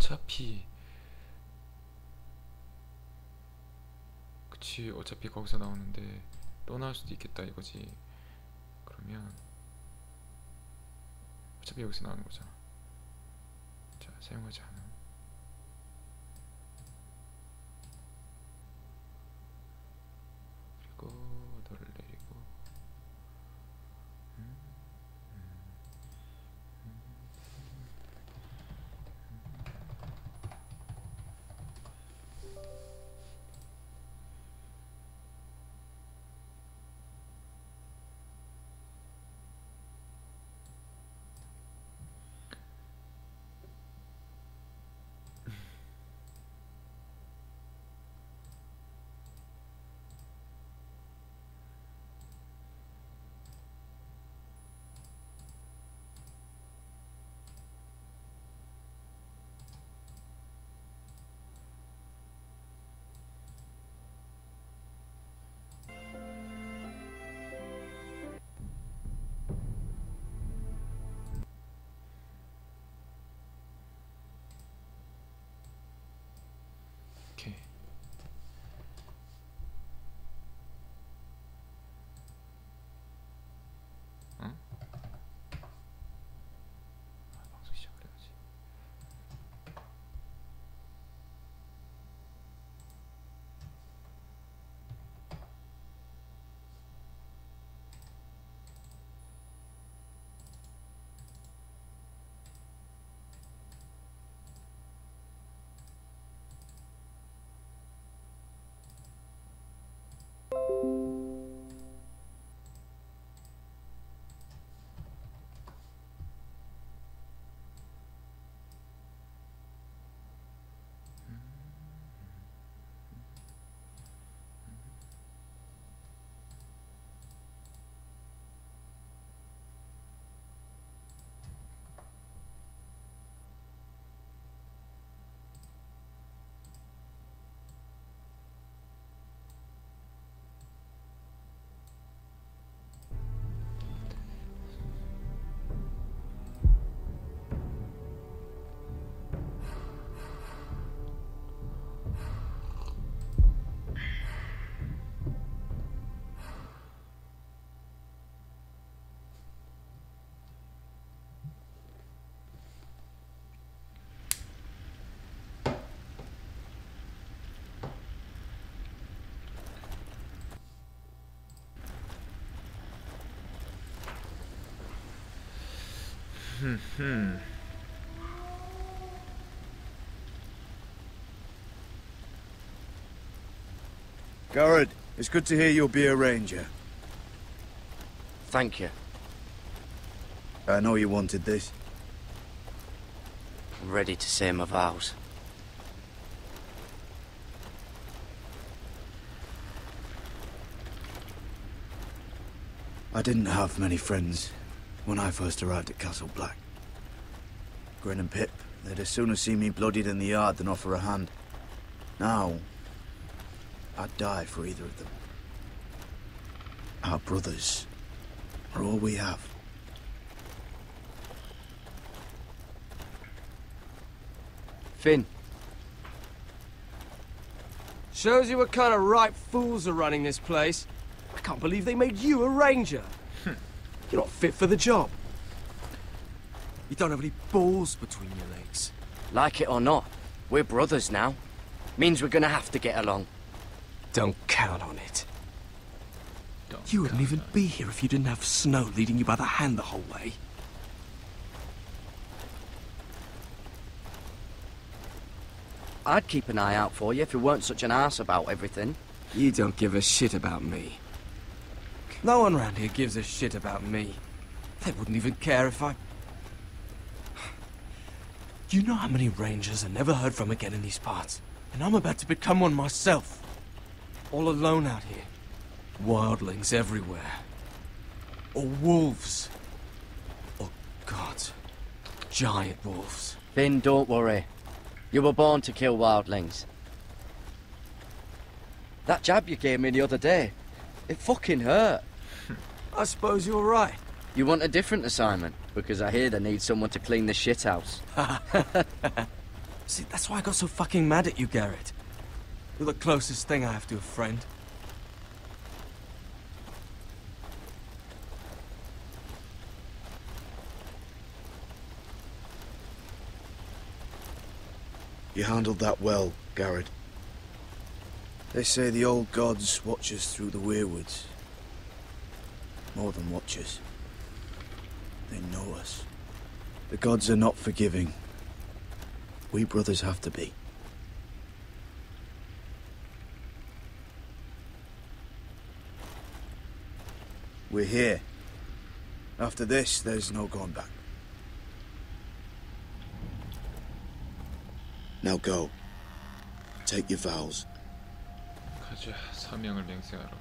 어차피 그치 어차피 거기서 나오는데 또 나올 수도 있겠다 이거지. 그러면 어차피 여기서 나오는 거잖아. 자, 사용하지 않아. 그리고 너를 내리고 오케이. 어? 방송 시작을 해야지. Garrett, it's good to hear you'll be a ranger. Thank you. I know you wanted this. I'm ready to say my vows. I didn't have many friends when I first arrived at Castle Black. Grin and Pip, they'd as soon have seen me bloodied in the yard than offer a hand. Now, I'd die for either of them. Our brothers are all we have. Finn. Shows you what kind of ripe fools are running this place. I can't believe they made you a ranger. You're not fit for the job. You don't have any balls between your legs. Like it or not, we're brothers now. Means we're gonna have to get along. Don't count on it. You wouldn't even be here if you didn't have Snow leading you by the hand the whole way. I'd keep an eye out for you if you weren't such an arse about everything. You don't give a shit about me. No one around here gives a shit about me. They wouldn't even care if I... You know how many rangers are never heard from again in these parts? And I'm about to become one myself. All alone out here. Wildlings everywhere. Or wolves. Or gods. Giant wolves. Finn, don't worry. You were born to kill wildlings. That jab you gave me the other day, it fucking hurt. I suppose you're right. You want a different assignment? Because I hear they need someone to clean the shithouse. See, that's why I got so fucking mad at you, Garrett. You're the closest thing I have to a friend. You handled that well, Garrett. They say the old gods watch us through the weirwoods. More than watch us. They know us. The gods are not forgiving. We brothers have to be. We're here. After this, there's no going back. Now go. Take your vows. 가자, 사명을 맹세하러.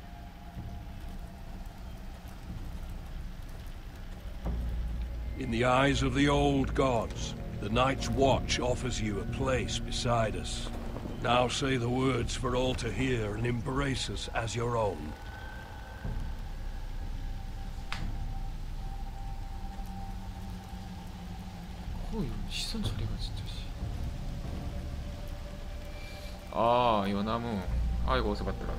In the eyes of the old gods, the Night's Watch offers you a place beside us. Now say the words for all to hear and embrace us as your own. 이 시선 처리가 진짜 씨. 아, 연나무. 아, 이거 어디서 봤더라.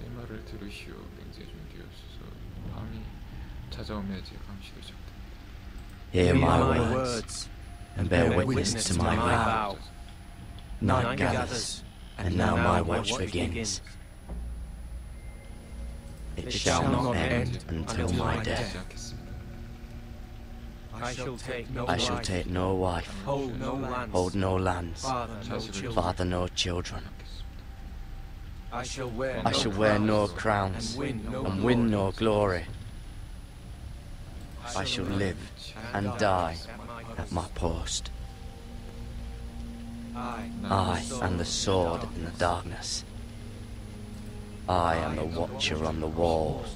내 말을 들으시오. 맹세 준비하소서. 밤이 찾아오면 제 감시도 시작됩니다. Hear my words, and bear witness to my vow. Night gathers, and now my watch begins. It shall not end until my death. I shall take no wife, hold no lands, father no children. I shall wear no crowns, and win no glory. I shall live and die at my post. I am the sword in the darkness. I am the watcher on the walls.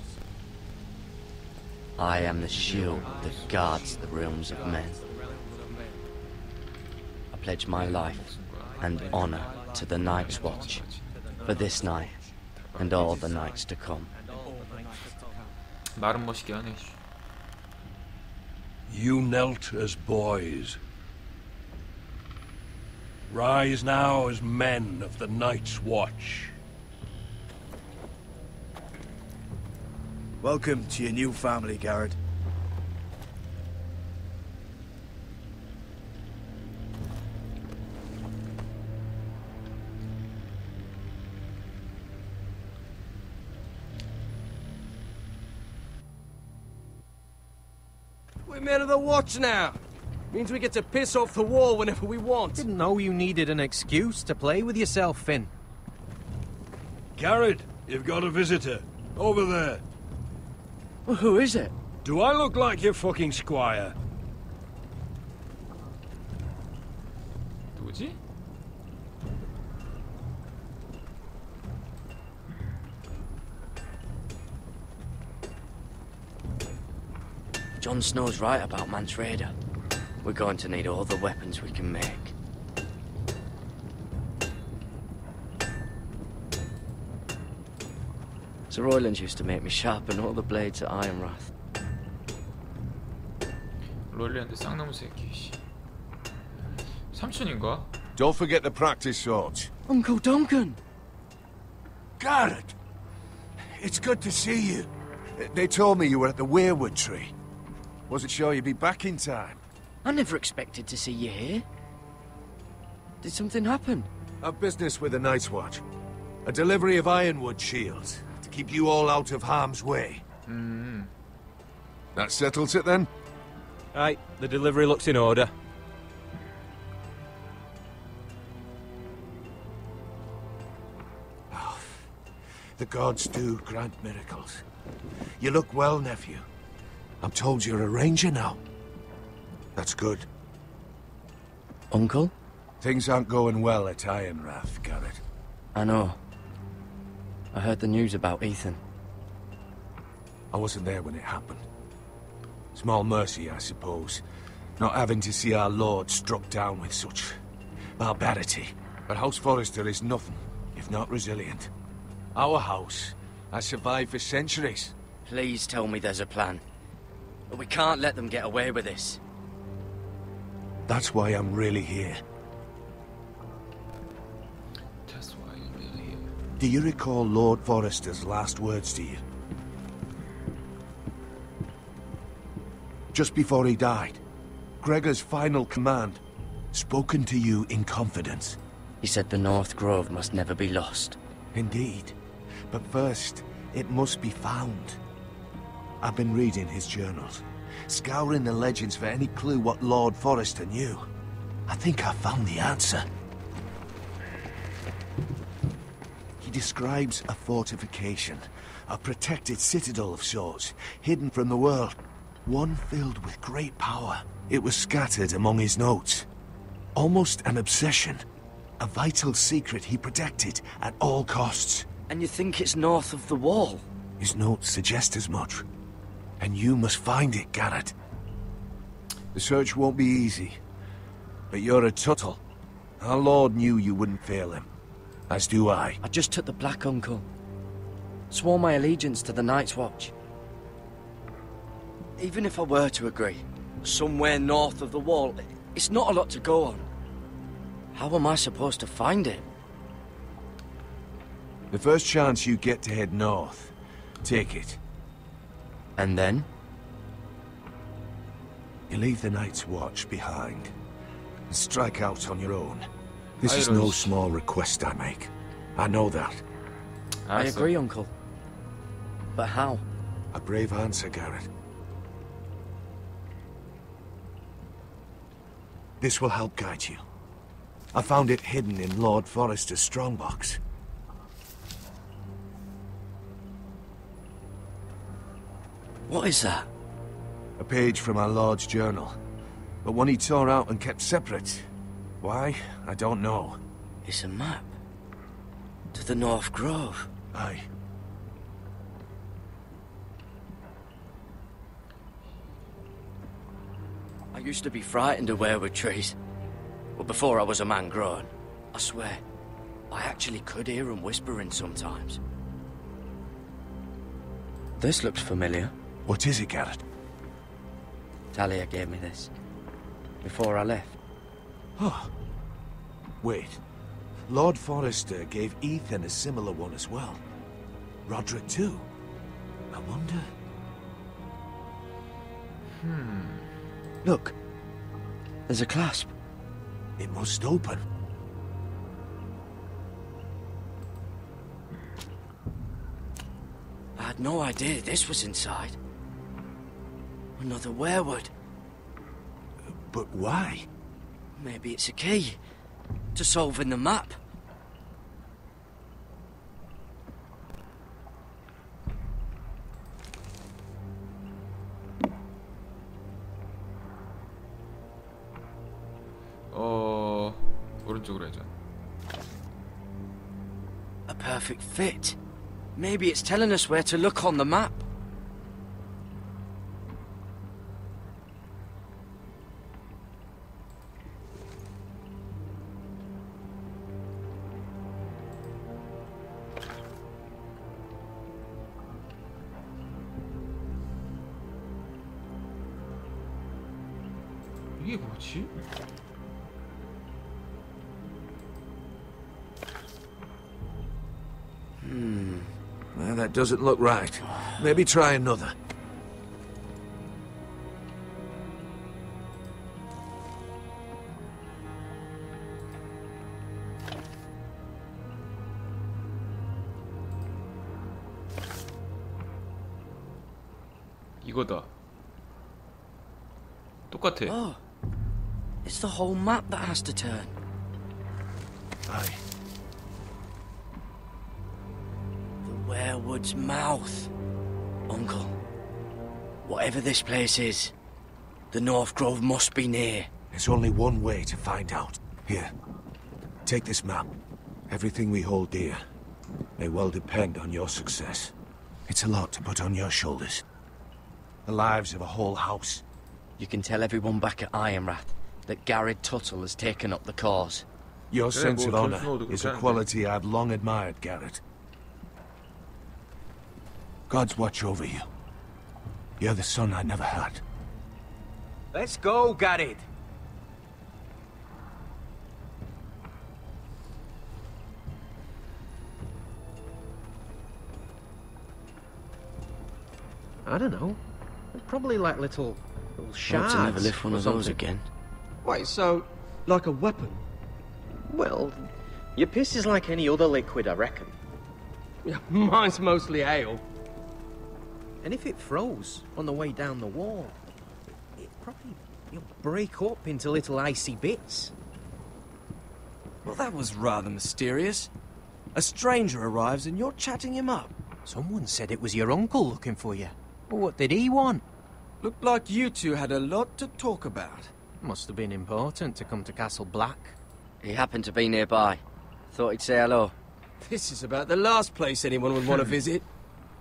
I am the shield that guards the realms of men. I pledge my life and honor to the Night's Watch for this night and all the nights to come. 말은 멋있게 하네. You knelt as boys. Rise now as men of the Night's Watch. Welcome to your new family, Garrett. We're men of the watch now. Means we get to piss off the wall whenever we want. Didn't know you needed an excuse to play with yourself, Finn. Garrett, you've got a visitor. Over there. Well, who is it? Do I look like your fucking squire? 누구지? Jon Snow's right about Mance Rayder. We're going to need all the weapons we can make. Sir Royland used to make me sharpen all the blades at Ironrath. 롤리한테 쌍나무 새끼. 씨. 삼촌인가? Don't forget to practice swords. Uncle Duncan! Garrett! It's good to see you. They told me you were at the Weirwood tree. Wasn't sure you'd be back in time. I never expected to see you here. Did something happen? A business with the Night's Watch. A delivery of ironwood shields to keep you all out of harm's way. That settles it then? Right, the delivery looks in order. The gods do grant miracles. You look well, nephew. I'm told you're a ranger now. That's good. Uncle? Things aren't going well at Ironrath, Garrett. I know. I heard the news about Ethan. I wasn't there when it happened. Small mercy, I suppose, not having to see our lord struck down with such barbarity. But House Forrester is nothing if not resilient. Our house has survived for centuries. Please tell me there's a plan. But we can't let them get away with this. That's why I'm really here. That's why you're really here. Do you recall Lord Forrester's last words to you? Just before he died, Gregor's final command, spoken to you in confidence. He said the North Grove must never be lost. Indeed. But first, it must be found. I've been reading his journals, scouring the legends for any clue what Lord Forrester knew. I think I found the answer. He describes a fortification, a protected citadel of sorts, hidden from the world. One filled with great power. It was scattered among his notes. Almost an obsession. A vital secret he protected at all costs. And you think it's north of the wall? His notes suggest as much. And you must find it, Garrett. The search won't be easy. But you're a Tuttle. Our Lord knew you wouldn't fail him. As do I. I just took the Black, Uncle. Swore my allegiance to the Night's Watch. Even if I were to agree, somewhere north of the wall, it's not a lot to go on. How am I supposed to find it? The first chance you get to head north, take it. And then? You leave the Night's Watch behind, and strike out on your own. This is I don't- no small request I make. I know that. I agree, Uncle. But how? A brave answer, Garrett. This will help guide you. I found it hidden in Lord Forrester's strongbox. What is that? A page from our Lord's journal, but one he tore out and kept separate. Why? I don't know. It's a map. To the North Grove. Aye. I used to be frightened of weirwood trees. But before I was a man grown, I swear, I actually could hear them whispering sometimes. This looks familiar. What is it, Garrett? Talia gave me this. Before I left. Oh. Wait. Lord Forrester gave Ethan a similar one as well. Roderick too. I wonder... Look. There's a clasp. It must open. I had no idea this was inside. Another weirwood. But why? Maybe it's a key to solving the map. 오른쪽으로 해줘. A perfect fit. Maybe it's telling us where to look on the map. 이게 뭐지? Well, that doesn't look right. Maybe try another. 이거다. 똑같아. Oh. It's the whole map that has to turn. Aye. The weirwood's mouth. Uncle, whatever this place is, the North Grove must be near. There's only one way to find out. Here. Take this map. Everything we hold dear may well depend on your success. It's a lot to put on your shoulders. The lives of a whole house. You can tell everyone back at Ironrath that Garrett Tuttle has taken up the cause. Your 그래, sense 뭐 of honor 전순호도 is 그렇게 a 하는데. quality I've long admired, Garrett. God's watch over you. You're the son I never had. Let's go, Garrett. I don't know. Probably like little Hope shards. to never lift one or of those something. again. Wait, so, like a weapon? Well, your piss is like any other liquid, I reckon. Yeah, mine's mostly ale. And if it froze on the way down the wall, it probably you'll break up into little icy bits. Well, that was rather mysterious. A stranger arrives and you're chatting him up. Someone said it was your uncle looking for you. Well, what did he want? Looked like you two had a lot to talk about. Must have been important to come to Castle Black. He happened to be nearby. Thought he'd say hello. This is about the last place anyone would want to visit.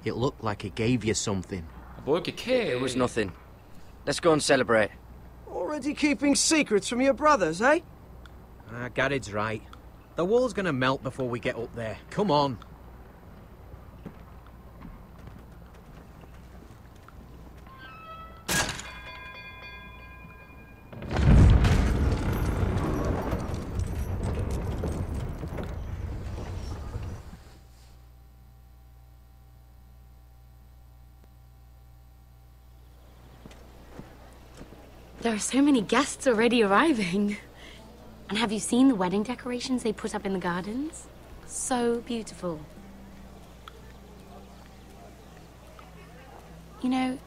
It looked like he gave you something. 뭐 이렇게 캐? It was nothing. Let's go and celebrate. Already keeping secrets from your brothers, eh? Garrett's right. The wall's gonna melt before we get up there. Come on. There are so many guests already arriving. And have you seen the wedding decorations they put up in the gardens? So beautiful. You know,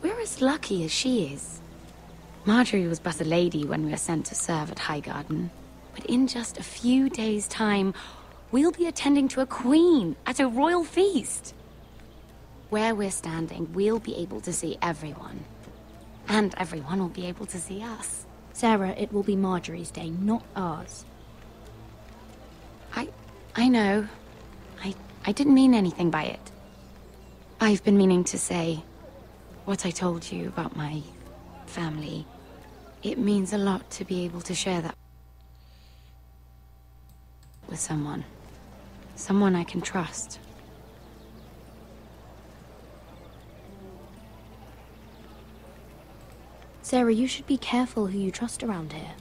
we're as lucky as she is. Marjorie was but a lady when we were sent to serve at Highgarden. But in just a few days' time, we'll be attending to a queen at a royal feast. Where we're standing, we'll be able to see everyone. And everyone will be able to see us. Sarah, it will be Marjorie's day, not ours. I know. I didn't mean anything by it. I've been meaning to say what I told you about my family. It means a lot to be able to share that with someone. Someone I can trust. Sarah, you should be careful who you trust around here.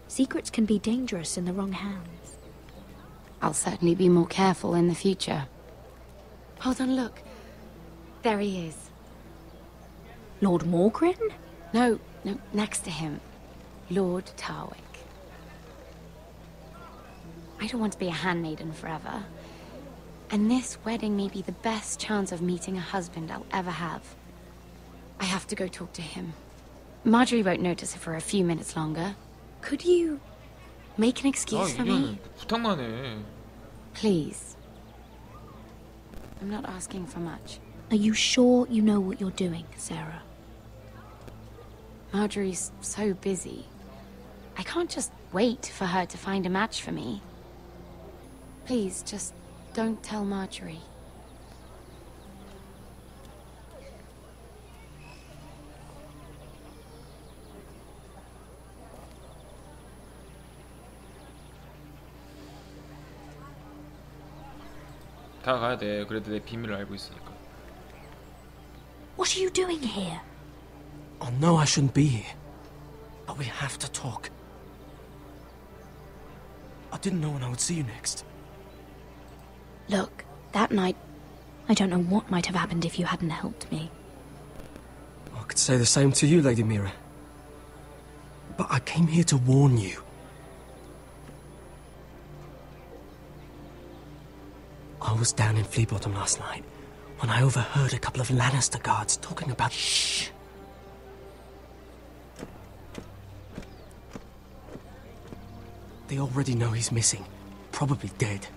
Secrets can be dangerous in the wrong hands. I'll certainly be more careful in the future. Hold on, look. There he is. Lord Morgrin? No, next to him. Lord Tarwick. I don't want to be a handmaiden forever. And this wedding may be the best chance of meeting a husband I'll ever have. I have to go talk to him. Marjorie won't notice it for a few minutes longer. Could you make an excuse for me? 부탁만 해. Please. I'm not asking for much. Are you sure you know what you're doing, Sarah? Marjorie's so busy. I can't just wait for her to find a match for me. Please, just don't tell Marjorie. 다 가야 돼. 그래도 내 비밀을 알고 있으니까. What are you doing here? I know I shouldn't be here, but we have to talk. I didn't know when I would see you next. Look, that night, I don't know what might have happened if you hadn't helped me. I could say the same to you, Lady Mira. But I came here to warn you. I was down in Flea Bottom last night when I overheard a couple of Lannister guards talking about... Shh! They already know he's missing, probably dead.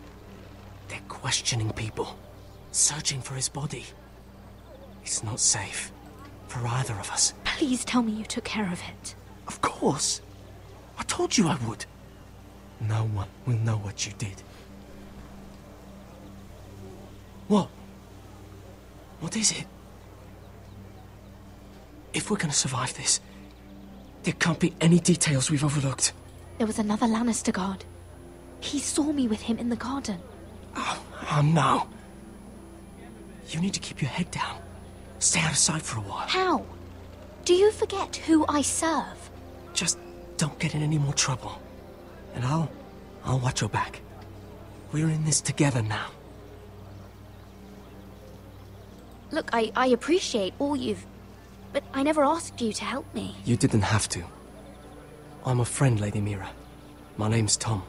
They're questioning people, searching for his body. It's not safe for either of us. Please tell me you took care of it. Of course. I told you I would. No one will know what you did. What? What is it? If we're gonna survive this, there can't be any details we've overlooked. There was another Lannister guard. He saw me with him in the garden. Oh no. You need to keep your head down. Stay out of sight for a while. How? Do you forget who I serve? Just don't get in any more trouble. And I'll watch your back. We're in this together now. Look, I appreciate all you've... But I never asked you to help me. You didn't have to. I'm a friend, Lady Mira. My name's Tom.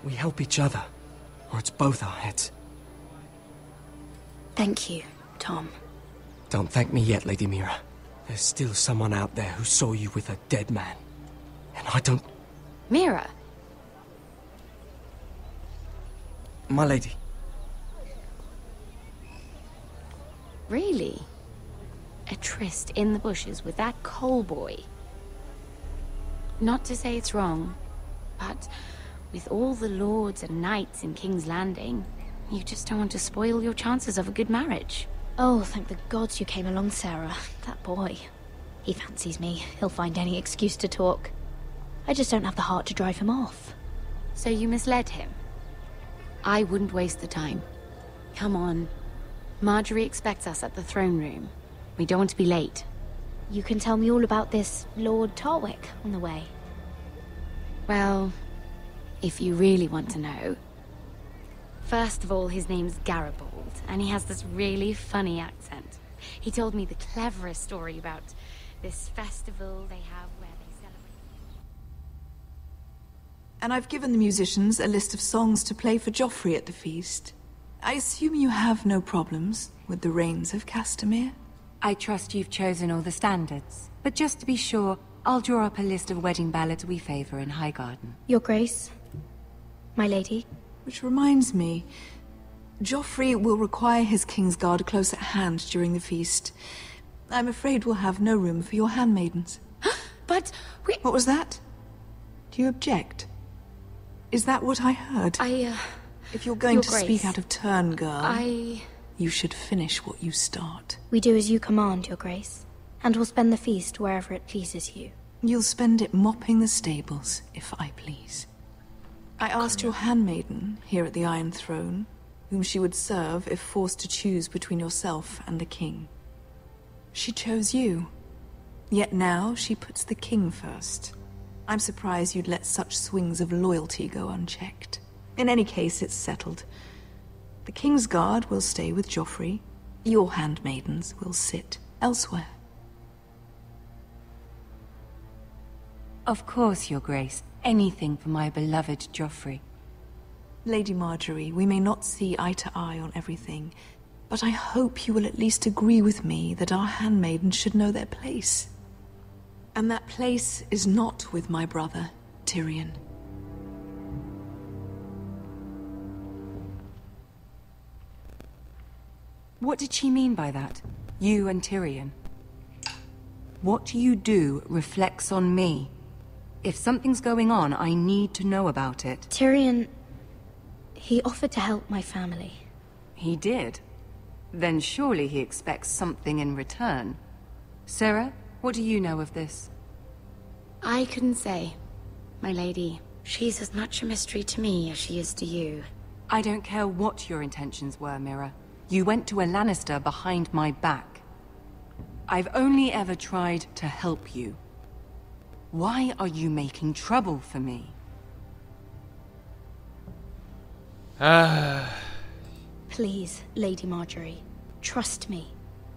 We help each other, or it's both our heads. Thank you, Tom. Don't thank me yet, Lady Mira. There's still someone out there who saw you with a dead man. And I don't... Mira. My lady. Really? A tryst in the bushes with that coal boy? Not to say it's wrong, but with all the lords and knights in King's Landing, you just don't want to spoil your chances of a good marriage. Oh, thank the gods you came along, Sarah. That boy. He fancies me. He'll find any excuse to talk. I just don't have the heart to drive him off. So you misled him? I wouldn't waste the time. Come on. Marjorie expects us at the throne room. We don't want to be late. You can tell me all about this Lord Tarwick on the way. Well, if you really want to know. First of all, his name's Garibaldi, and he has this really funny accent. He told me the cleverest story about this festival they have where they celebrate... And I've given the musicians a list of songs to play for Joffrey at the feast. I assume you have no problems with the Rains of Castamere? I trust you've chosen all the standards. But just to be sure, I'll draw up a list of wedding ballads we favor in Highgarden. Your Grace, my lady. Which reminds me, Joffrey will require his Kingsguard close at hand during the feast. I'm afraid we'll have no room for your handmaidens. But we... What was that? Do you object? Is that what I heard? If you're going Your to Grace, speak out of turn, girl, I... you should finish what you start. We do as you command, Your Grace. And we'll spend the feast wherever it pleases you. You'll spend it mopping the stables, if I please. I asked your handmaiden, here at the Iron Throne, whom she would serve if forced to choose between yourself and the king. She chose you. Yet now she puts the king first. I'm surprised you'd let such swings of loyalty go unchecked. In any case, it's settled. The King's Guard will stay with Joffrey. Your handmaidens will sit elsewhere. Of course, Your Grace. Anything for my beloved Joffrey. Lady Marjorie, we may not see eye to eye on everything, but I hope you will at least agree with me that our handmaidens should know their place. And that place is not with my brother, Tyrion. What did she mean by that? You and Tyrion? What you do reflects on me. If something's going on, I need to know about it. Tyrion... he offered to help my family. He did? Then surely he expects something in return. Sarah, what do you know of this? I couldn't say, my lady. She's as much a mystery to me as she is to you. I don't care what your intentions were, Mira. You went to a Lannister behind my back. I've only ever tried to help you. Why are you making trouble for me? Please, Lady Marjorie, trust me.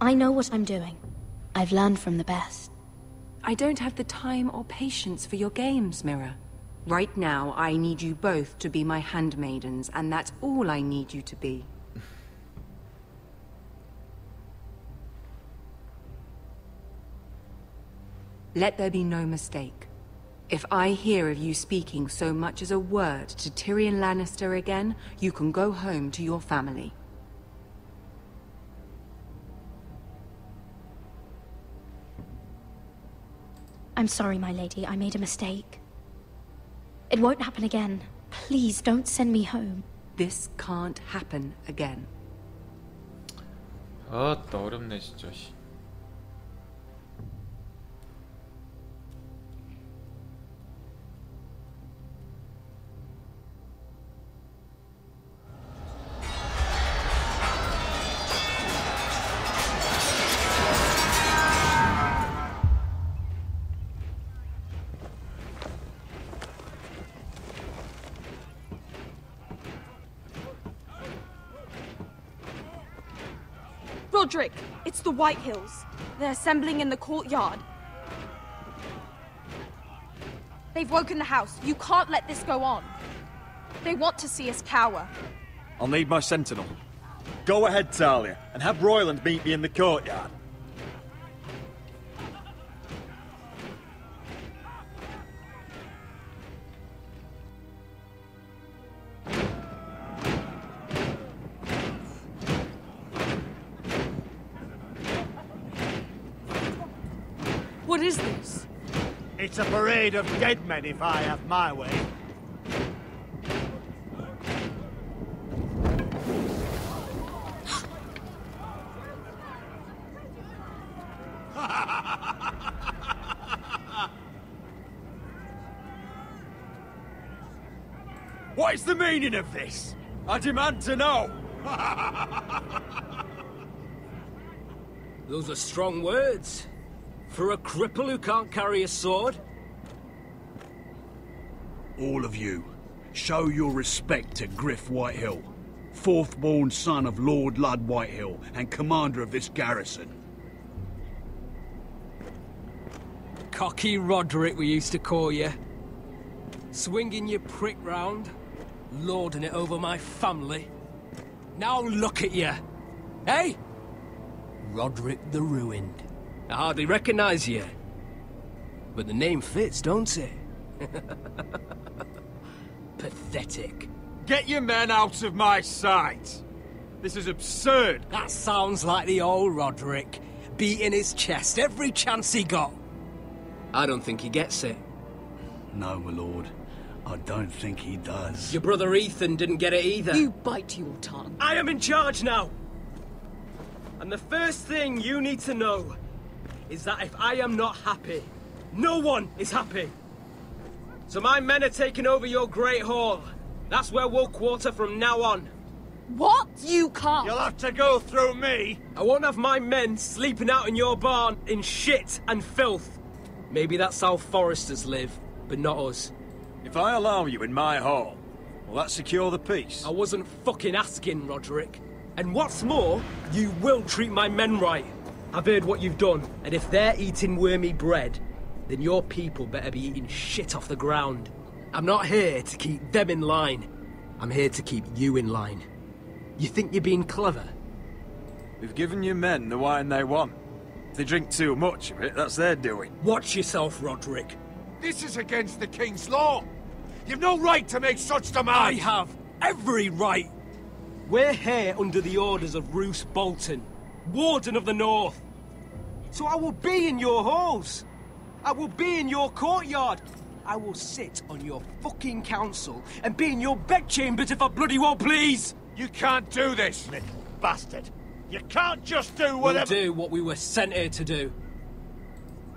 I know what I'm doing. I've learned from the best. I don't have the time or patience for your games, Mira. Right now, I need you both to be my handmaidens, and that's all I need you to be. Let there be no mistake. If I hear of you speaking so much as a word to Tyrion Lannister again, you can go home to your family. I'm sorry, my lady. I made a mistake. It won't happen again. Please, don't send me home. This can't happen again. 아따 어렵네 진짜. 씨. Roderick, it's the Whitehills. They're assembling in the courtyard. They've woken the house. You can't let this go on. They want to see us cower. I'll need my sentinel. Go ahead, Talia, and have Royland meet me in the courtyard. What is this? It's a parade of dead men if I have my way. What is the meaning of this? I demand to know! Those are strong words. For a cripple who can't carry a sword? All of you, show your respect to Griff Whitehill, fourth-born son of Lord Ludd Whitehill and commander of this garrison. Cocky Roderick, we used to call you. Swinging your prick round, lording it over my family. Now look at you. Hey? Roderick the Ruined. I hardly recognize you. But the name fits, don't it? Pathetic. Get your men out of my sight! This is absurd! That sounds like the old Roderick, beating his chest every chance he got. I don't think he gets it. No, my lord. I don't think he does. Your brother Ethan didn't get it either. You bite your tongue. I am in charge now! And the first thing you need to know is that if I am not happy, no one is happy. So my men are taking over your Great Hall. That's where we'll quarter from now on. What? You can't. You'll have to go through me. I won't have my men sleeping out in your barn in shit and filth. Maybe that's how foresters live, but not us. If I allow you in my hall, will that secure the peace? I wasn't fucking asking, Roderick. And what's more, you will treat my men right. I've heard what you've done, and if they're eating wormy bread, then your people better be eating shit off the ground. I'm not here to keep them in line. I'm here to keep you in line. You think you're being clever? We've given your men the wine they want. If they drink too much of it, that's their doing. Watch yourself, Roderick. This is against the King's law. You've no right to make such demands. I have every right. We're here under the orders of Roose Bolton, Warden of the North. So I will be in your halls. I will be in your courtyard. I will sit on your fucking council and be in your bedchambers if I bloody well please. You can't do this, little bastard. You can't just do whatever— We'll do what we were sent here to do.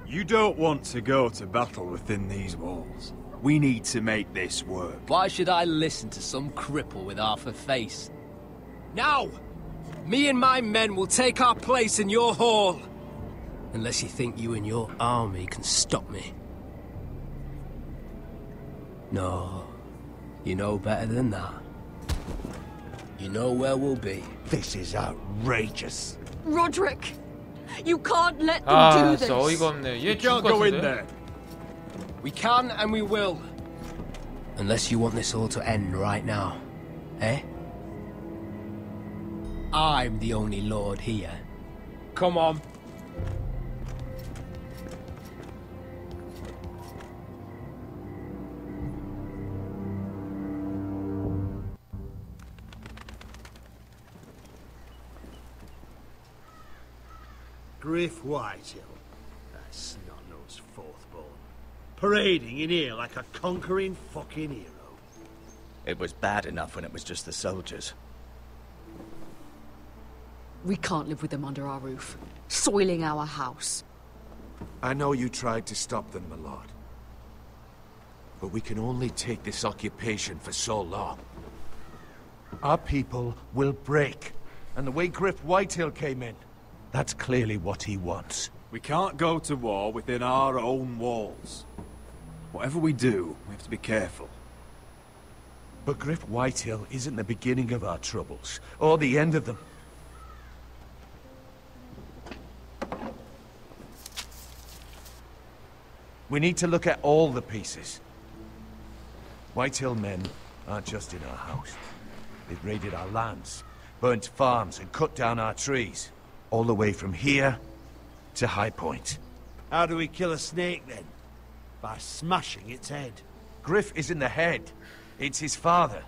You don't want to go to battle within these walls. We need to make this work. Why should I listen to some cripple with half a face? Now! Me and my men will take our place in your hall. Unless you think you and your army can stop me. No. You know better than that. You know where we'll be. This is outrageous. Roderick, you can't let them do this. 진짜 어이가 없네. 얘 You 죽을 can't 것 go in 같은데? there. We can and we will. Unless you want this all to end right now. Eh? I'm the only lord here. Come on. Griff Whitehill, that snot-nosed fourth-born, parading in here like a conquering fucking hero. It was bad enough when it was just the soldiers. We can't live with them under our roof, soiling our house. I know you tried to stop them, my lord. But we can only take this occupation for so long. Our people will break. And the way Griff Whitehill came in, that's clearly what he wants. We can't go to war within our own walls. Whatever we do, we have to be careful. But Griff Whitehill isn't the beginning of our troubles, or the end of them. We need to look at all the pieces. Whitehill men aren't just in our house. They've raided our lands, burnt farms and cut down our trees. All the way from here to High Point. How do we kill a snake, then? By smashing its head. Griff isn't the head. It's his father.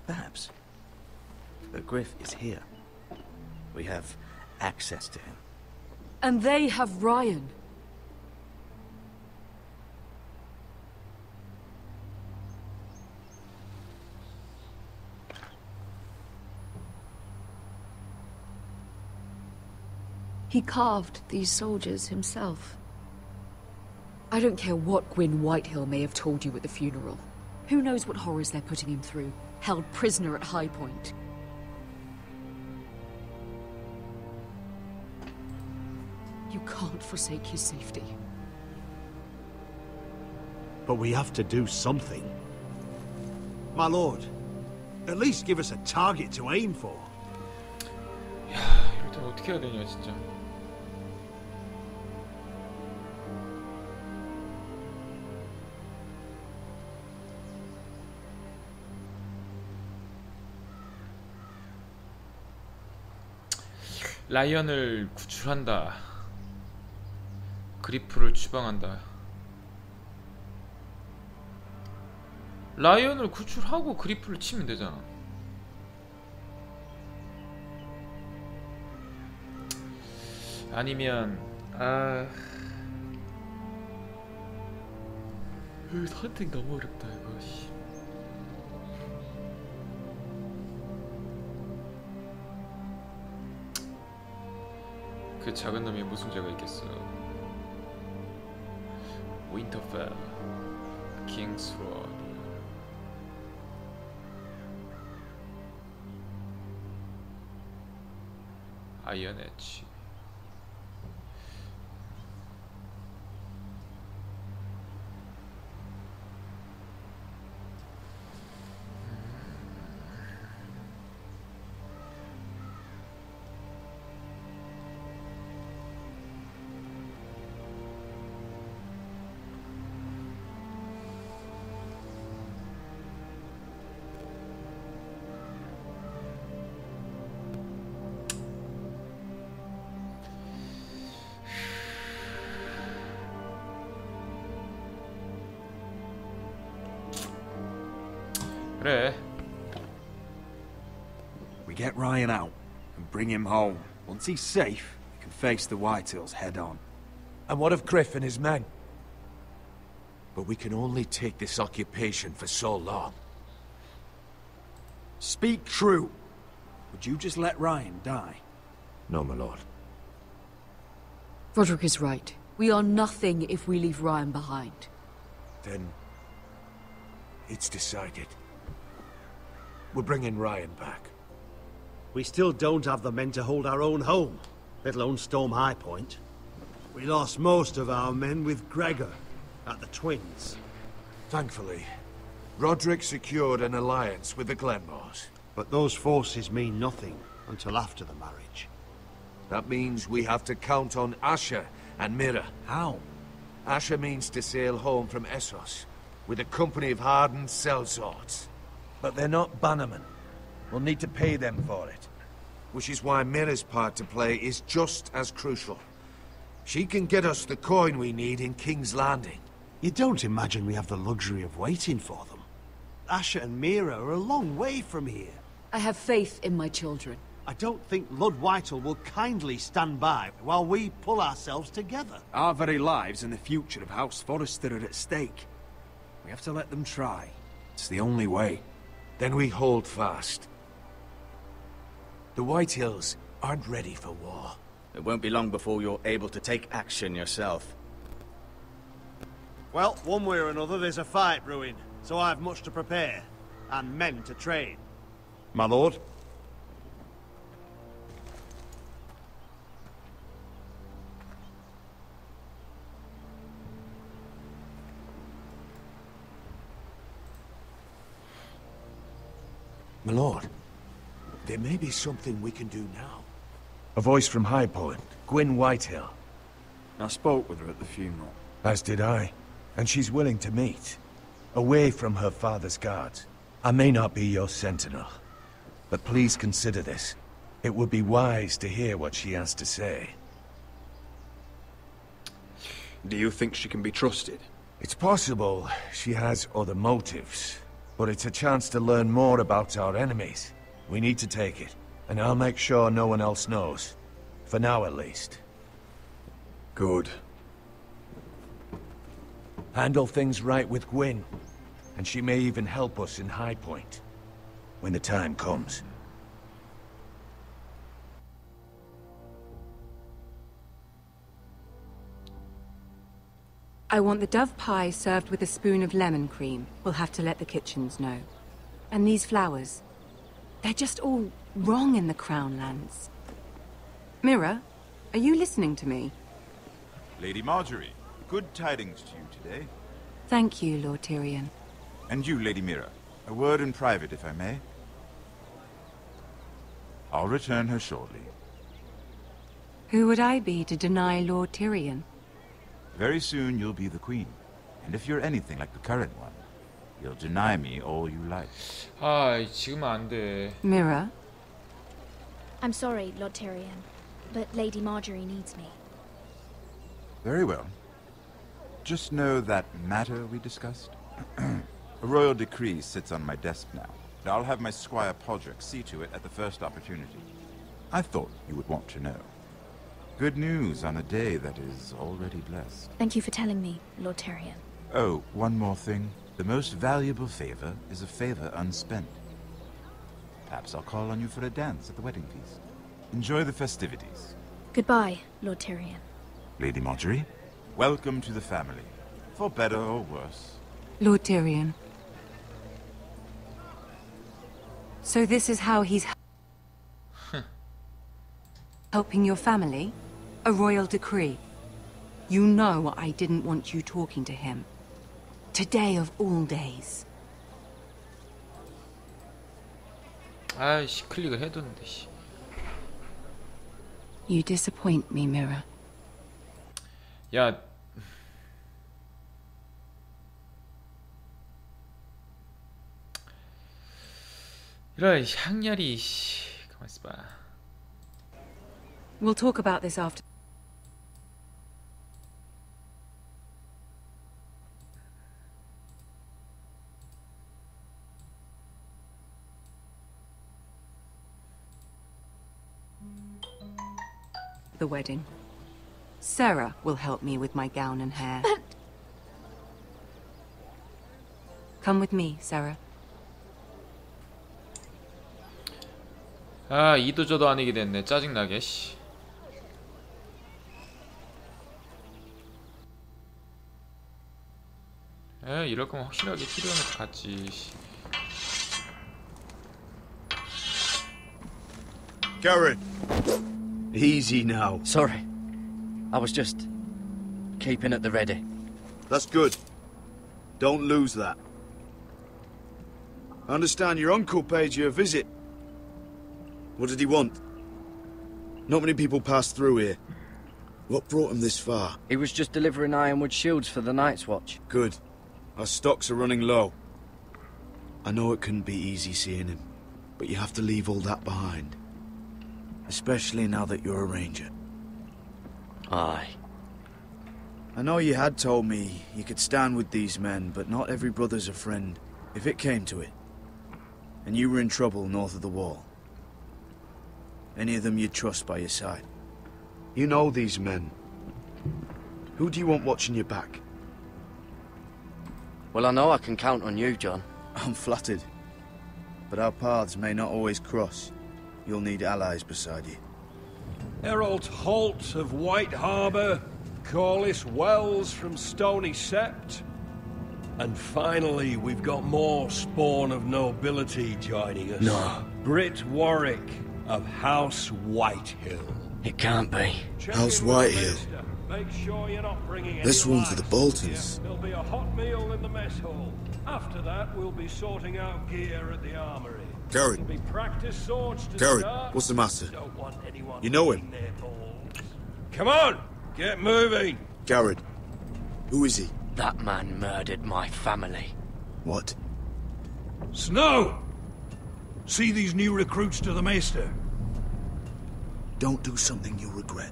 Perhaps. But Griff is here. We have access to him. And they have Ryan. He carved these soldiers himself. I don't care what Gwyn Whitehill may have told you at the funeral. Who knows what horrors they're putting him through, held prisoner at High Point. You can't forsake his safety. But we have to do something. My lord, at least give us a target to aim for. 야, 이럴 때 어떻게 해야 되냐 진짜. 라이언을 구출한다. 그리프를 추방한다. 라이언을 구출하고 그리프를 치면 되잖아. 아니면 선택 너무 어렵다 이거. 그 작은 놈이 무슨 죄가 있겠어. 윈터펠, 킹스워드, 아이언 엣지. 그래. We get Ryan out and bring him home. Once he's safe, we can face the Whitehills head on. And what of Griff and his men? But we can only take this occupation for so long. Speak true. Would you just let Ryan die? No, my lord. Roderick is right. We are nothing if we leave Ryan behind. Then it's decided. We're bringing Ryan back. We still don't have the men to hold our own home, let alone storm High Point. We lost most of our men with Gregor at the Twins. Thankfully, Roderick secured an alliance with the Glenmores. But those forces mean nothing until after the marriage. That means we have to count on Asher and Mira. How? Asher means to sail home from Essos with a company of hardened sellswords. But they're not bannermen. We'll need to pay them for it. Which is why Mira's part to play is just as crucial. She can get us the coin we need in King's Landing. You don't imagine we have the luxury of waiting for them? Asher and Mira are a long way from here. I have faith in my children. I don't think Lord Whitehill will kindly stand by while we pull ourselves together. Our very lives and the future of House Forrester are at stake. We have to let them try. It's the only way. Then we hold fast. The Whitehills aren't ready for war. It won't be long before you're able to take action yourself. Well, one way or another, there's a fight brewing, so I've much to prepare, and men to train. My lord? My lord, there may be something we can do now. A voice from High Point, Gwyn Whitehill. I spoke with her at the funeral. As did I. And she's willing to meet, away from her father's guards. I may not be your sentinel, but please consider this. It would be wise to hear what she has to say. Do you think she can be trusted? It's possible she has other motives, but it's a chance to learn more about our enemies. We need to take it, and I'll make sure no one else knows. For now, at least. Good. Handle things right with Gwyn, and she may even help us in High Point, when the time comes. I want the dove pie served with a spoon of lemon cream. We'll have to let the kitchens know. And these flowers. They're just all wrong in the Crown Lands. Mira, are you listening to me? Lady Marjorie, good tidings to you today. Thank you, Lord Tyrion. And you, Lady Mira. A word in private, if I may. I'll return her shortly. Who would I be to deny Lord Tyrion? Very soon you'll be the queen. And if you're anything like the current one, you'll deny me all you like. 아, 지금은 안 돼. Mira? I'm sorry, Lord Tyrion, but Lady Marjorie needs me. Very well. Just know that matter we discussed? A royal decree sits on my desk now. And I'll have my squire Podrick see to it at the first opportunity. I thought you would want to know. Good news on a day that is already blessed. Thank you for telling me, Lord Tyrion. Oh, one more thing. The most valuable favor is a favor unspent. Perhaps I'll call on you for a dance at the wedding feast. Enjoy the festivities. Goodbye, Lord Tyrion. Lady Marjorie, welcome to the family. For better or worse. Lord Tyrion. So this is how he's helping your family? A royal decree. You know I didn't want you talking to him. Today of all days. 아이씨, 클릭을 해뒀는데, 씨. You disappoint me, Mira. 야. 이런 향렬이, 씨. 가만 있어봐. We'll talk about this after. The wedding. Sarah will help me with my gown and hair. But... Come with me, Sarah. 아, 이도 저도 아니게 됐네. 짜증나게, 씨. 에, 이럴 거면 확실하게 필요하면 갔지. Garrett, easy now. Sorry. I was just keeping at the ready. That's good. Don't lose that. I understand your uncle paid you a visit. What did he want? Not many people pass through here. What brought him this far? He was just delivering ironwood shields for the Night's Watch. Good. Our stocks are running low. I know it couldn't be easy seeing him, but you have to leave all that behind. Especially now that you're a ranger. Aye. I know you had told me you could stand with these men, but not every brother's a friend, if it came to it. And you were in trouble north of the wall. Any of them you'd trust by your side. You know these men. Who do you want watching your back? Well, I know I can count on you, John. I'm flattered. But our paths may not always cross. You'll need allies beside you. Herald Holt of White Harbour, Corliss Wells from Stony Sept. And finally, we've got more spawn of nobility joining us. No. Britt Warwick of House Whitehill. It can't be. House Whitehill. Make sure you're not bringing This any one's for the lights. Boltons. There'll be a hot meal in the mess hall. After that, we'll be sorting out gear at the armory. Garrett. There'll be practice swords to Garrett, start. what's the matter? Don't want anyone You know him? their balls. Come on, get moving. Garrett. Who is he? That man murdered my family. What? Snow! See these new recruits to the Maester? Don't do something you'll regret.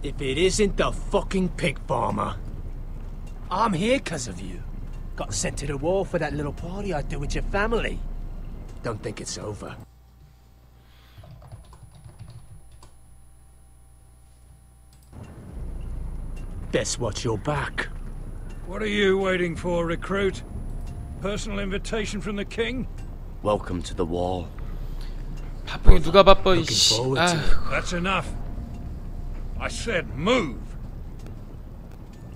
If it isn't the fucking pig farmer. I'm here 'cause of you. Got sent to the war for that little party I do with your family. Don't think it's over. Guess what's your back? What are you waiting for, recruit? Personal invitation from the king? Welcome to the wall. 바쁘게 누가 바빠 이씨. That's enough. I said move.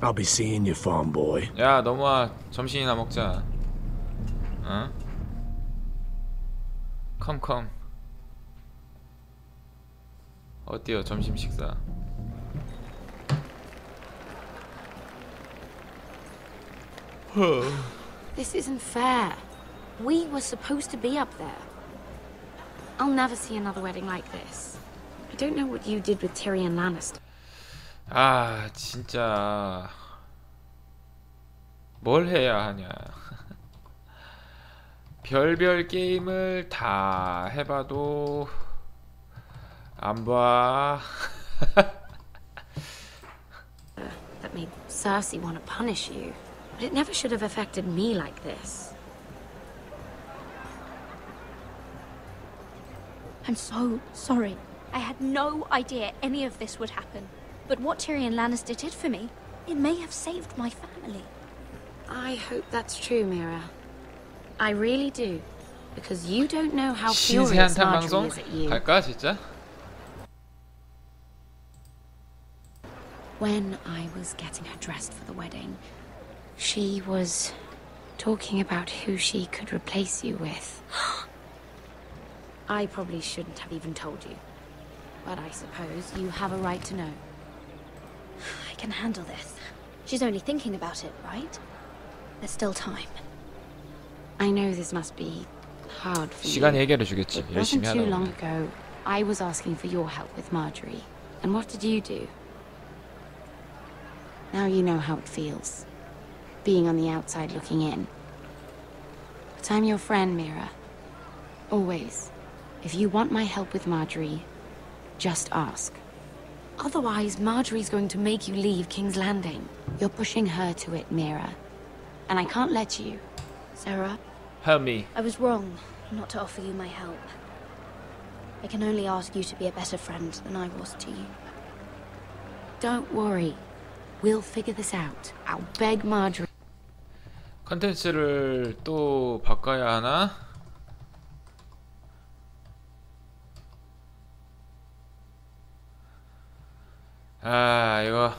I'll be seeing you, farm boy. 야 넘어와. 점심이나 먹자. 어? 컴컴. 어때요 점심 식사? This isn't fair. We were supposed to be up there. I'll never see another wedding like this. I don't know what you did with Tyrion Lannister. 아 진짜 뭘 해야 하냐. 별별 게임을 다 해봐도 안 봐. That made Cersei want to punish you. But it never should have affected me like this. I'm so sorry. I had no idea any of this would happen. But what Tyrion Lannister did for me, it may have saved my family. I hope that's true, Mira. I really do. Because you don't know how furious 신세한탄 Marjorie 방송 is at you. 갈까 진짜? When I was getting her dressed for the wedding, she was talking about who she could replace you with. I probably shouldn't have even told you. But I suppose you have a right to know. I can handle this. She's only thinking about it, right? There's still time. I know this must be hard for you. 시간이 해결해 주겠지. It 열심히 wasn't 하다 too long 보면. ago. I was asking for your help with Marjorie. And what did you do? Now you know how it feels. Being on the outside looking in. But I'm your friend, Mira. Always. If you want my help with Marjorie, just ask. Otherwise, Marjorie's going to make you leave King's Landing. You're pushing her to it, Mira. And I can't let you. Sarah, Help me. I was wrong not to offer you my help. I can only ask you to be a better friend than I was to you. Don't worry. We'll figure this out. I'll beg Marjorie. 컨텐츠를 또 바꿔야 하나? 아 이거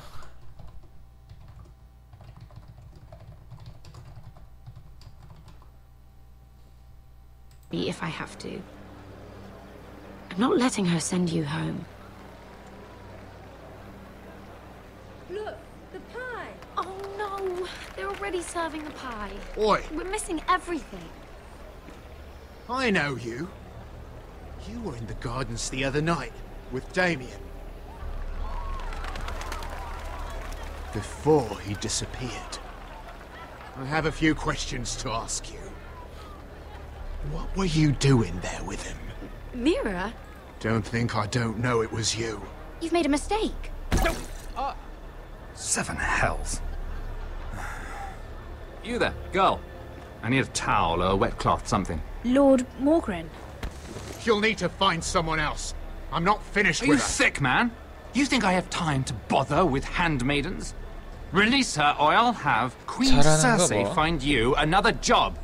If I have to. I'm not letting her send you home. Look, the pie. Oh no, they're already serving the pie. Oi. We're missing everything. I know you. You were in the gardens the other night with Damien. Before he disappeared. I have a few questions to ask you. What were you doing there with him? Mira? Don't think I don't know it was you. You've made a mistake. Seven hells. You there, girl. I need a towel or a wet cloth, something. Lord Morgren. You'll need to find someone else. I'm not finished Are with you her. sick, man? You think I have time to bother with handmaidens? Release her or I'll have Queen 잘하는 거 Cersei 뭐? find you another job.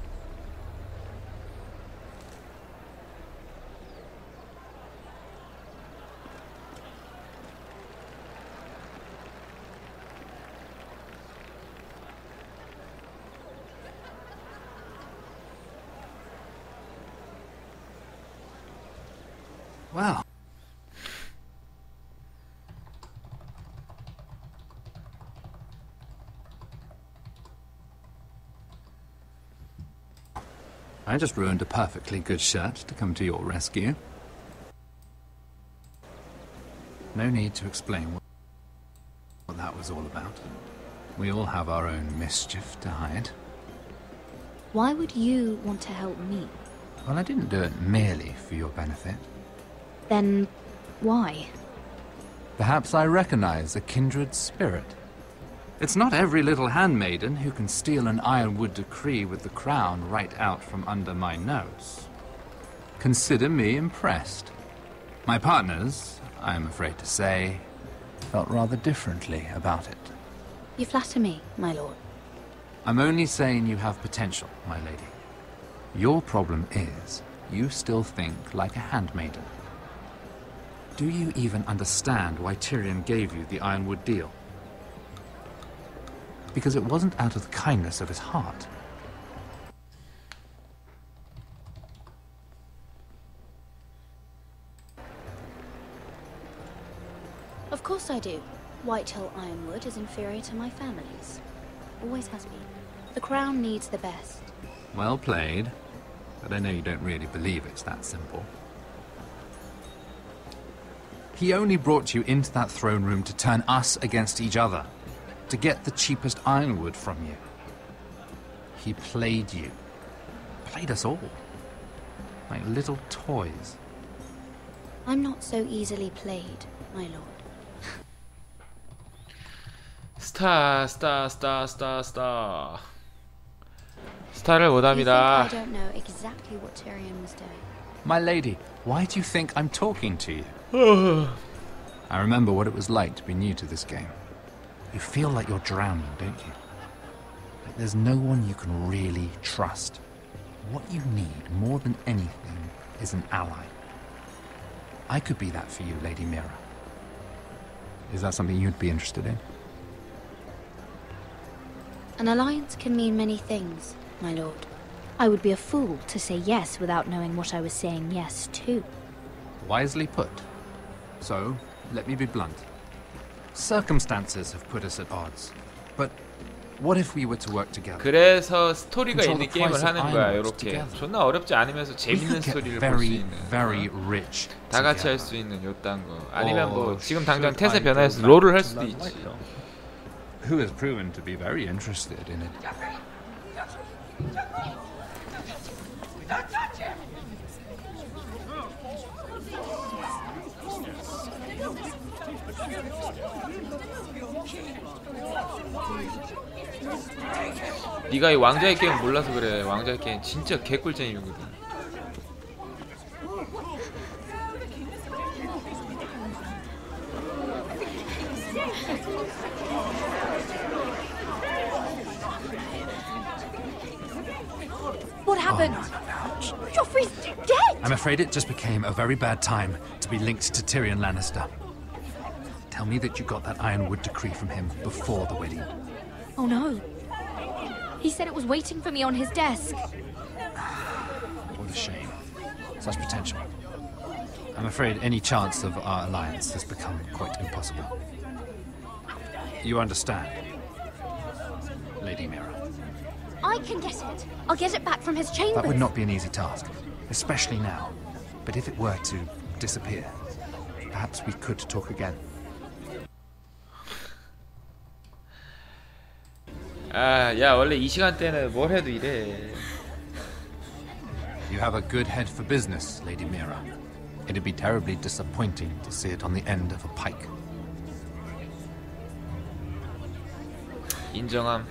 Well. I just ruined a perfectly good shirt to come to your rescue. No need to explain what that was all about. We all have our own mischief to hide. Why would you want to help me? Well, I didn't do it merely for your benefit. Then, why? Perhaps I recognize a kindred spirit. It's not every little handmaiden who can steal an ironwood decree with the crown right out from under my nose. Consider me impressed. My partners, I am afraid to say, felt rather differently about it. You flatter me, my lord. I'm only saying you have potential, my lady. Your problem is, you still think like a handmaiden. Do you even understand why Tyrion gave you the Ironwood deal? Because it wasn't out of the kindness of his heart. Of course I do. Whitehill Ironwood is inferior to my family's. Always has been. The crown needs the best. Well played. But I know you don't really believe it's that simple. He only brought you into that throne room to turn us against each other. To get the cheapest ironwood from you. He played you. Played us all. Like little toys. I'm not so easily played, my lord. 스타를 원합니다. I don't know exactly what Tyrion was doing. My lady, why do you think I'm talking to you? I remember what it was like to be new to this game. You feel like you're drowning, don't you? Like there's no one you can really trust. What you need more than anything is an ally. I could be that for you, Lady Mira. Is that something you'd be interested in? An alliance can mean many things, my lord. I would be a fool to say yes without knowing what I was saying yes to. Wisely put. So, let me be blunt. Circumstances have put us at odds. But what if we were to work together? 그래서 스토리가 있는 게임을 하는 거야. 이렇게 존나 어렵지 않으면서 재밌는 스토리를 볼 수 있는. Very rich. 다 같이 할 수 있는 요딴 거. 아니면 뭐 지금 당장 태세 변화해서 롤을 할 수도 있지. Who has proven to be very interested in it. 네가 이 왕좌의 게임 몰라서 그래. 왕좌의 게임 진짜 개꿀잼이거든. What happened? Joffrey's dead! I'm afraid it just became a very bad time to be linked to Tyrion Lannister. Tell me that you got that Ironwood decree from him before the wedding. Oh no. He said it was waiting for me on his desk. What a shame. Such potential. I'm afraid any chance of our alliance has become quite impossible. You understand, Lady Mira? I can get it. I'll get it back from his chambers. That would not be an easy task, especially now. But if it were to disappear, perhaps we could talk again. 아, 야 원래 이 시간대는 뭘 해도 이래. You have a good head for business, Lady Mira. It'd be terribly disappointing to see it on the end of a pike. 인정함.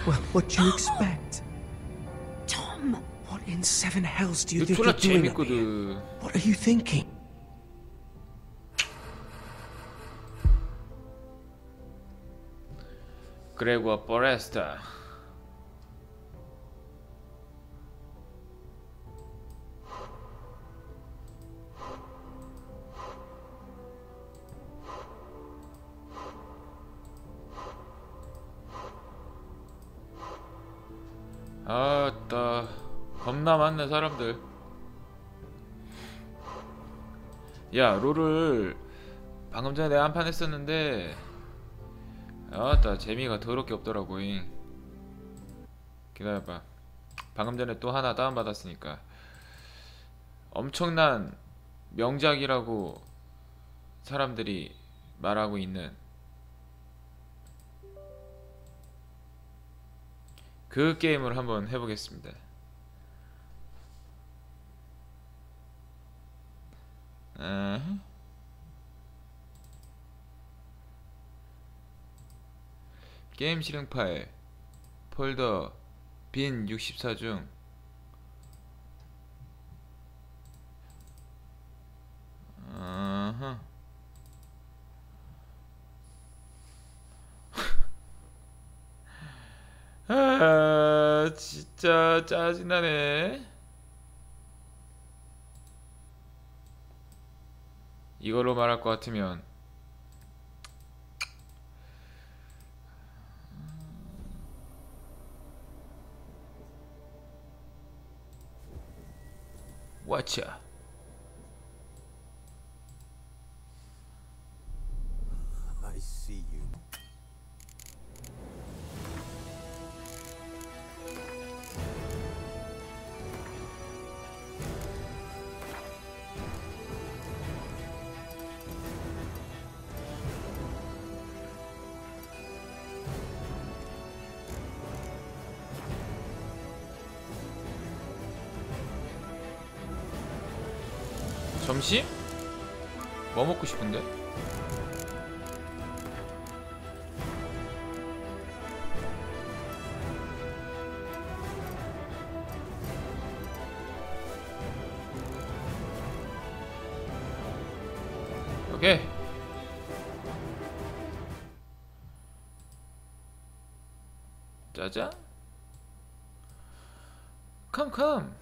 Well, what do you expect? Tom! What in seven hells do you 이거 think 졸라 you're doing? 재밌거든. What are you thinking? 그레고 포레스터. 아따 겁나 많네 사람들. 야, 롤을 방금 전에 내가 한 판 했었는데 아따 재미가 더럽게 없더라고잉. 기다려봐. 방금 전에 또 하나 다운받았으니까. 엄청난 명작이라고 사람들이 말하고 있는 그 게임을 한번 해보겠습니다. 게임 실행 파일 폴더 빈 64 중 아 진짜 짜증나네. 이걸로 말할 것 같으면 왓챠. I see you. 점심? 뭐 먹고 싶은데? 오케이. 짜잔. 컴컴.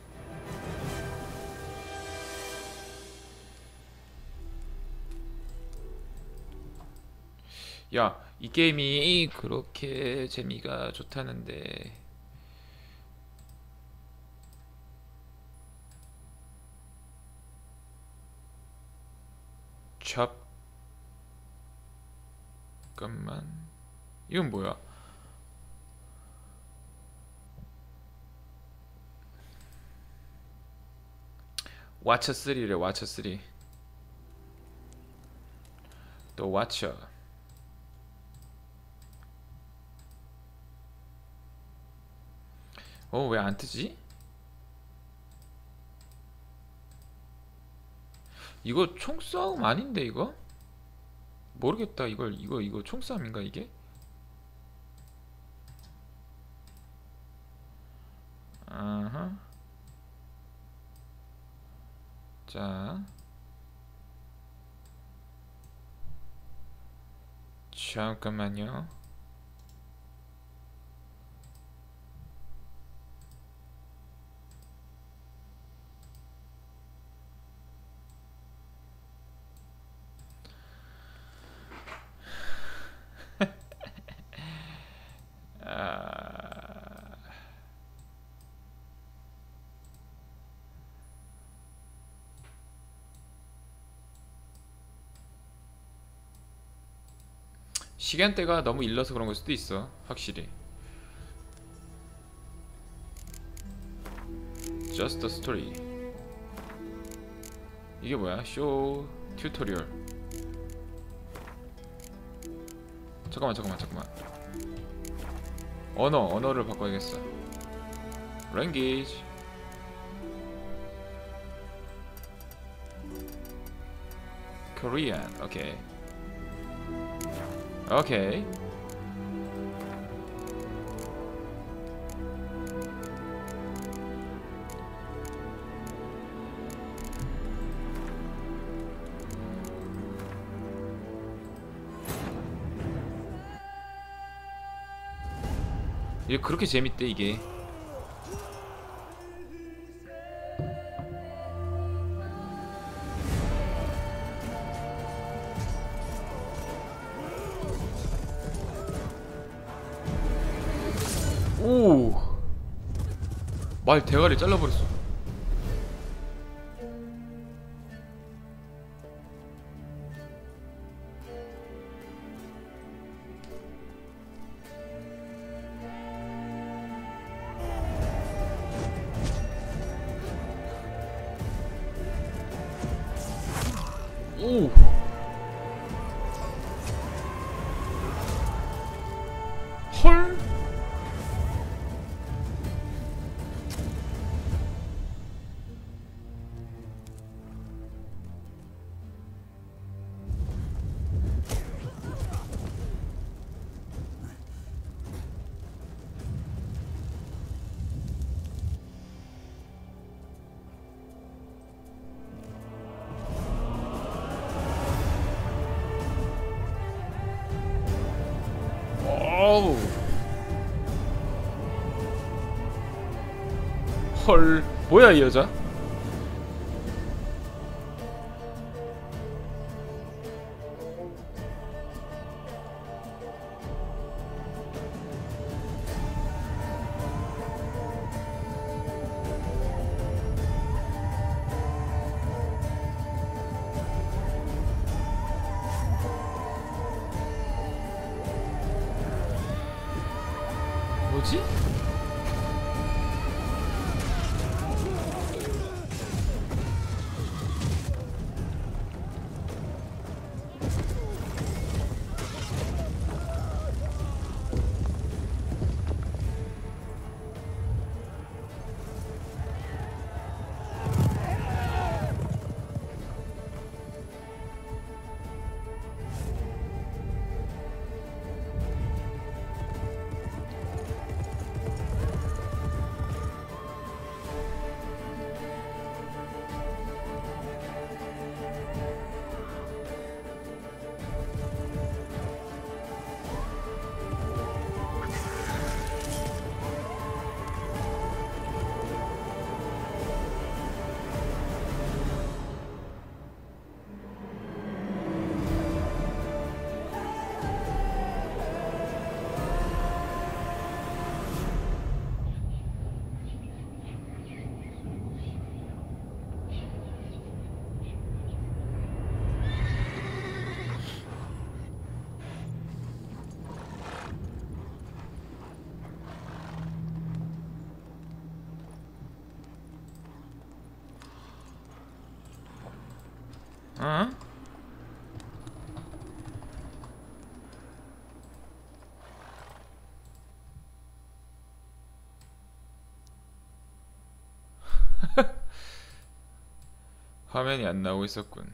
야, 이 게임이 그렇게 재미가 좋다는데 잠깐만, 이건 뭐야? 왓챠 3래. 왓챠 3. 또 왓챠. 왜 안 뜨지? 이거 총싸움 아닌데 이거? 모르겠다. 이거 총싸움인가 이게? 아하. 자, 잠깐만요. 시간대가 너무 일러서 그런 걸 수도 있어. 확실히. Just a story. 이게 뭐야? 쇼 튜토리얼. 잠깐만. 언어를 바꿔야겠어. Language. Korean. 오케이. 이게 그렇게 재밌대 이게. 오, 말 대가리 잘라버렸어. 어우. 헐, 뭐야 이 여자? 뭐지? 어? 화면이 안 나오고 있었군.